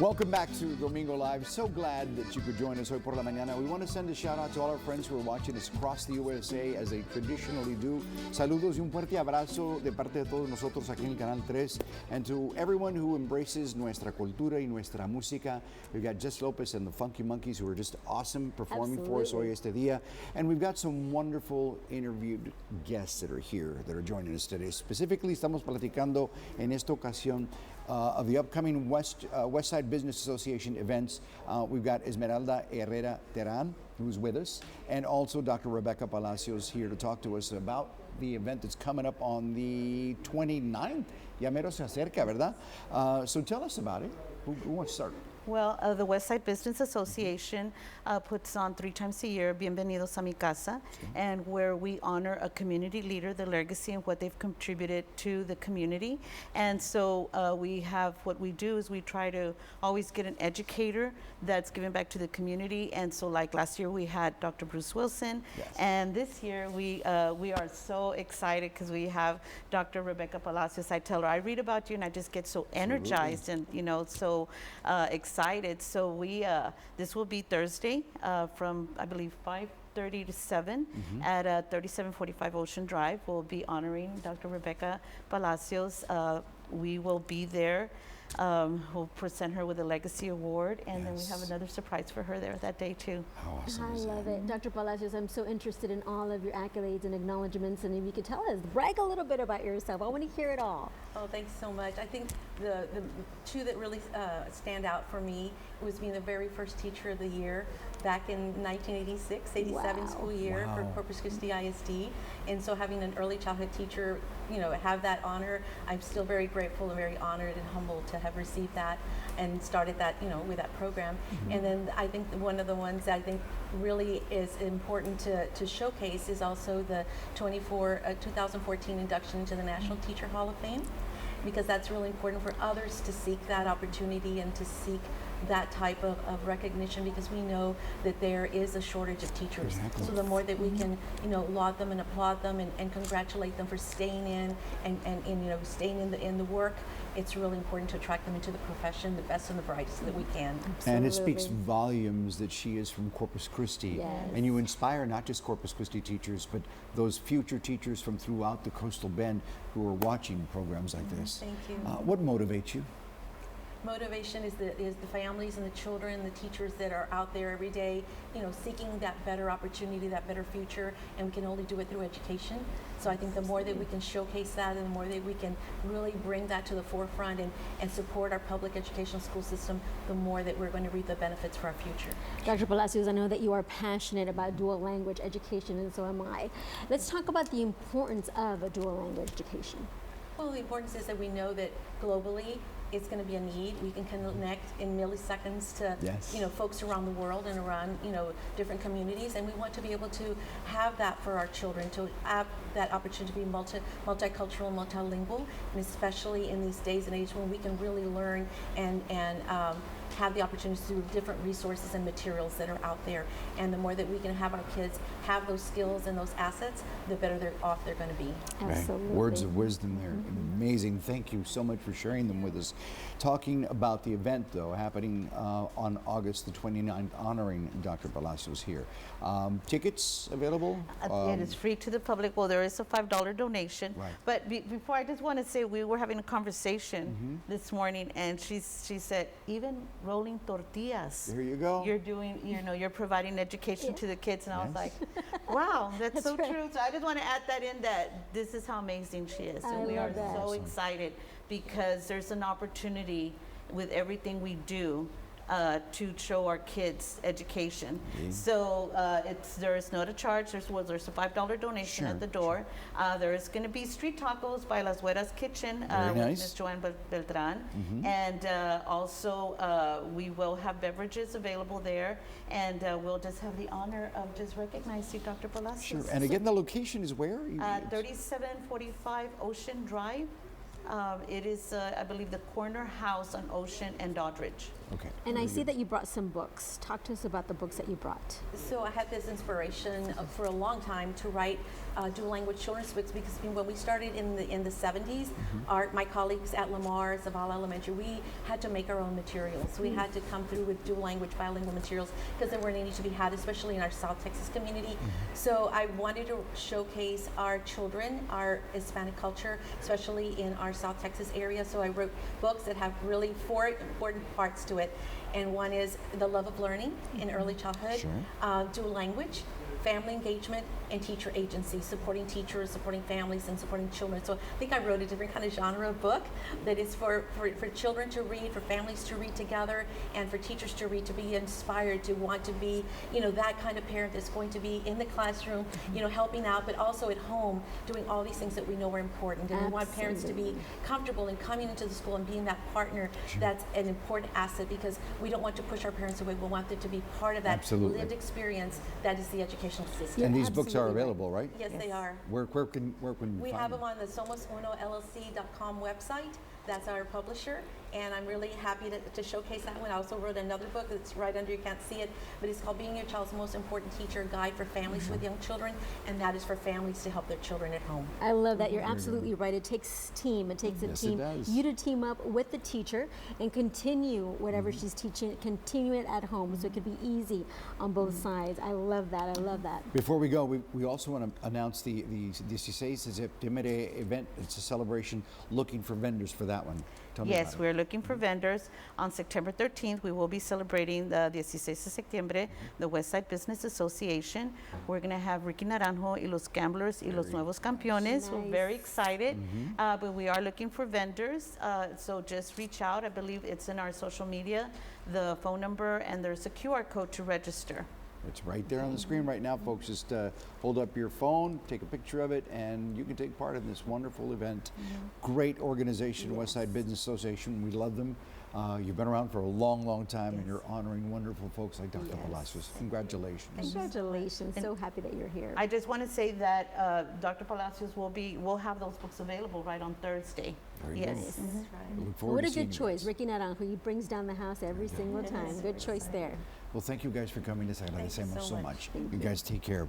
Welcome back to Domingo Live. So glad that you could join us hoy por la mañana. We want to send a shout out to all our friends who are watching us across the USA as they traditionally do. Saludos y un fuerte abrazo de parte de todos nosotros aquí en el Canal 3. And to everyone who embraces nuestra cultura y nuestra música. We've got Jess Lopez and the Funky Monkeys who are just awesome performing for us hoy este día. And we've got some wonderful interviewed guests that are here, that are joining us today. Specifically, estamos platicando en esta ocasión of the upcoming Westside Business Association events. We've got Esmeralda Herrera Terán, who's with us, and also Dr. Rebecca Palacios here to talk to us about the event that's coming up on the 29th. Ya mero se acerca, ¿verdad? So tell us about it. Who wants to start? Well, the Westside Business Association puts on 3 times a year Bienvenidos a mi casa, and where we honor a community leader, the legacy and what they've contributed to the community. And so we have, what we do is we try to always get an educator that's giving back to the community. And so like last year we had Dr. Bruce Wilson, and this year we are so excited because we have Dr. Rebecca Palacios. I tell her, I read about you and I just get so energized and so excited. So we this will be Thursday from I believe 5:30 to 7 at 3745 Ocean Drive. We'll be honoring Dr. Rebecca Palacios. We will be there. We'll present her with a Legacy Award, and then we have another surprise for her there that day too. How awesome I is love that? it. Dr. Palacios, I'm so interested in all of your accolades and acknowledgments, and if you could tell us, brag a little bit about yourself. I want to hear it all. Oh, thanks so much. I think the two that really stand out for me was being the very first teacher of the year back in 1986, 87 school year for Corpus Christi ISD. And so having an early childhood teacher, have that honor, I'm still very grateful and very honored and humbled to have received that and started that, with that program. And then I think one of the ones that I think really is important to showcase is also the 2014 induction into the National Teacher Hall of Fame, because that's really important for others to seek that opportunity and to seek that type of recognition, because we know that there is a shortage of teachers. Exactly. So the more that we can, laud them and applaud them and congratulate them for staying in and staying in the work, it's really important to attract them into the profession, the best and the brightest that we can. And it speaks volumes that she is from Corpus Christi. Yes. And you inspire not just Corpus Christi teachers, but those future teachers from throughout the Coastal Bend who are watching programs like this. Thank you. What motivates you? Motivation is the families and the children, the teachers that are out there every day, seeking that better opportunity, that better future, and we can only do it through education. So I think the more that we can showcase that and the more that we can really bring that to the forefront and support our public educational school system, the more that we're going to reap the benefits for our future. Dr. Palacios, I know that you are passionate about dual language education, and so am I. Let's talk about the importance of a dual language education. Well, the importance is that we know that globally it's going to be a need. We can connect in milliseconds to folks around the world and around different communities, and we want to be able to have that for our children, to have that opportunity to be multicultural, multilingual, and especially in these days and age when we can really learn and have the opportunity to do different resources and materials that are out there. And the more that we can have our kids have those skills and those assets, the better off they're going to be. Absolutely. Right. Words of wisdom there. Amazing. Thank you so much for sharing them with us. Talking about the event, though, happening on August the 29th, honoring Dr. Palacios here. Tickets available? It is free to the public. Well, there is a $5 donation. Right. But before, I just want to say we were having a conversation this morning, and she said, even rolling tortillas. There you go. You're doing, you're providing education to the kids, and I was like, wow, that's so true. So I just want to add that in, that this is how amazing she is, and we are so excited because there's an opportunity with everything we do to show our kids education. So there is not a charge. There's a $5 donation at the door. There is going to be street tacos by Las Güeras Kitchen with Ms. Joanne Beltran, and also we will have beverages available there, and we'll just have the honor of just recognizing Dr. Palacios. Sure. And again, the location is where? 3745 Ocean Drive. It is, I believe, the Corner House on Ocean and Doddridge. Okay. And I see that you brought some books. Talk to us about the books that you brought. So I had this inspiration for a long time to write dual language children's books because when we started in the 70s, my colleagues at Lamar, Zavala Elementary, we had to make our own materials. We had to come through with dual language bilingual materials because there weren't any to be had, especially in our South Texas community. So I wanted to showcase our children, our Hispanic culture, especially in our South Texas area. So I wrote books that have really 4 important parts to it. And one is the love of learning in early childhood, dual language, family engagement, and teacher agency, supporting teachers, supporting families, and supporting children. So I think I wrote a different kind of genre of book that is for children to read, for families to read together, and for teachers to read, to be inspired, to want to be, that kind of parent that's going to be in the classroom, helping out, but also at home, doing all these things that we know are important. And we want parents to be comfortable in coming into the school and being that partner that's an important asset, because we don't want to push our parents away. We want them to be part of that lived experience that is the educational system. And these books are available, right? Yes, they are. Where can We find have them on the SomosUnoLLC.com website. That's our publisher, and I'm really happy to showcase that one. I also wrote another book that's right under, you can't see it, but it's called Being Your Child's Most Important Teacher, Guide for Families with Young Children, and that is for families to help their children at home. I love that. You're absolutely right. It takes team. It takes a team. You to team up with the teacher and continue whatever she's teaching, continue it at home so it could be easy on both sides. I love that. I love that. Before we go, we also want to announce the 16 de septiembre event. It's a celebration, looking for vendors for that one. Tell me Yes, about we're looking for vendors. On September 13th, we will be celebrating the 16 de septiembre, the Westside Business Association. We're going to have Ricky Naranjo y los Gamblers y los Nuevos Campeones. We're very excited, but we are looking for vendors. So just reach out. I believe it's in our social media, the phone number, and there's a QR code to register. It's right there on the screen right now, folks. Just hold up your phone, take a picture of it, and you can take part in this wonderful event. Great organization, Westside Business Association. We love them. You've been around for a long, long time, and you're honoring wonderful folks like Dr. Palacios. Congratulations. Congratulations. So happy that you're here. I just want to say that Dr. Palacios will have those books available right on Thursday. Very yes. good. That's right. We look forward What to a seeing good you choice. guys. Ricky Naranjo, he brings down the house every single time. Good choice there. Well, thank you guys for coming. Les agradecemos so so much. much. You guys take care.